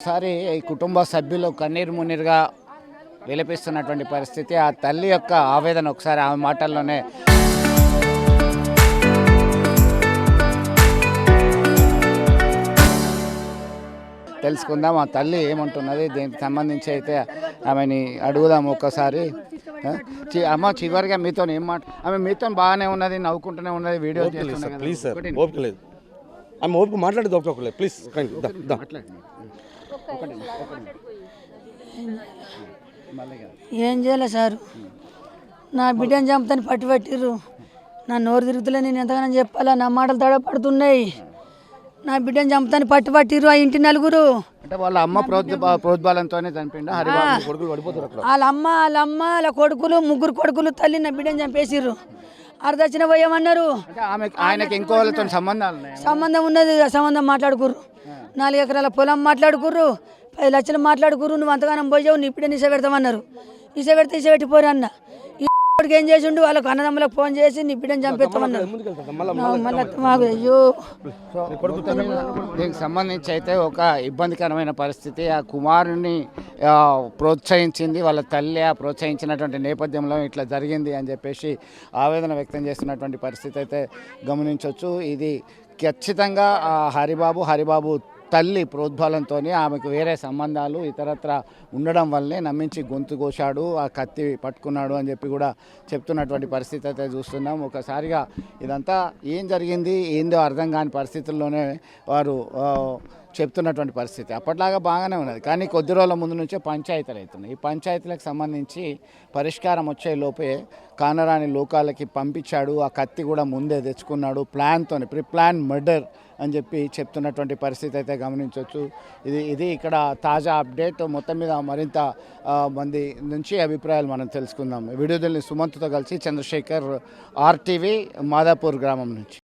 ఒకసారి ఈ కుటుంబ సభ్యులు కన్నీరు మున్నీరుగా విలపిస్తున్నటువంటి పరిస్థితి. ఆ తల్లి యొక్క ఆవేదన ఒకసారి ఆమె మాటల్లోనే తెలుసుకుందాం. ఆ తల్లి ఏమంటున్నది దీనికి సంబంధించి అయితే ఆమెని అడుగుదాం ఒక్కసారి. అమ్మ, చివరిగా మీతో ఏం మాట, ఆమె మీతో బాగానే ఉన్నది, నవ్వుకుంటూనే ఉన్నది, వీడియో చేస్తున్నది. ప్లీజ్ సార్, ఓపిక లేదు. ఆమె ఓపిక మాట్లాడేది ఒప్పుకోలేదు ప్లీజ్. ఏం చేయలే సార్, నా బిడ్డను చంపుతాను పట్టిర్రు. నా నోరు తిరుగుతులే, నేను ఎంతగానో చెప్పాలా, నా మాటలు తడపడుతున్నాయి. నా బిడ్డను చంపుతాను పట్టిర్రు ఆ ఇంటి నలుగురు. అంటే వాళ్ళ అమ్మ ప్రోద్బలంతోనే చనిపోయిండు. వాళ్ళ అమ్మ వాళ్ళ కొడుకులు, ముగ్గురు కొడుకులు, తల్లి నా బిడ్డను చంపేసిర్రు. అర్ధచ్చిన పోయామన్నారు. ఆయనకి ఇంకో వాళ్ళతో సంబంధం ఉన్నది, సంబంధం మాట్లాడుకుర్రు. 4 ఎకరాల పొలం మాట్లాడుకుర్రు, 10 లక్షలు మాట్లాడుకుర్రు. నువ్వు అంతగానం పోయావు, నీ ఇప్పుడే నిశ పెడతామన్నారు. నిశ పెట్టిపోరు అన్న. ఇప్పటికి ఏం చేసిండు, వాళ్ళకు అన్నదమ్ములకు ఫోన్ చేసి నీ బిడ్డను చంపేస్తామన్నారు. అయ్యో, దీనికి సంబంధించి అయితే ఒక ఇబ్బందికరమైన పరిస్థితి. ఆ కుమారుని ప్రోత్సహించింది వాళ్ళ తల్లి. ఆ ప్రోత్సహించినటువంటి నేపథ్యంలో ఇట్లా జరిగింది అని చెప్పేసి ఆవేదన వ్యక్తం చేస్తున్నటువంటి పరిస్థితి అయితే గమనించవచ్చు. ఇది ఖచ్చితంగా హరిబాబు తల్లి ప్రోద్బలంతో ఆమెకు వేరే సంబంధాలు ఇతరత్ర ఉండడం వల్లే నమ్మించి గొంతు కోశాడు, ఆ కత్తి పట్టుకున్నాడు అని చెప్పి కూడా చెప్తున్నటువంటి పరిస్థితి అయితే చూస్తున్నాం. ఒకసారిగా ఇదంతా ఏం జరిగింది ఏందో అర్థం కాని పరిస్థితుల్లోనే వారు చెప్తున్నటువంటి పరిస్థితి. అప్పట్లాగా బాగానే ఉన్నది, కానీ కొద్ది రోజుల ముందు నుంచే పంచాయతీలు అవుతున్నాయి. ఈ పంచాయతీలకు సంబంధించి పరిష్కారం వచ్చే లోపే కానరాని లోకాలకి పంపించాడు. ఆ కత్తి కూడా ముందే తెచ్చుకున్నాడు, ప్రిప్లాన్ మర్డర్ అని చెప్పి చెప్తున్నటువంటి పరిస్థితి అయితే గమనించవచ్చు. ఇది ఇక్కడ తాజా అప్డేట్. మొత్తం మీద మరింత మంది నుంచి అభిప్రాయాలు మనం తెలుసుకుందాం. వీడియోని సుమంత్తో కలిసి చంద్రశేఖర్, RTV, మాదాపూర్ గ్రామం నుంచి.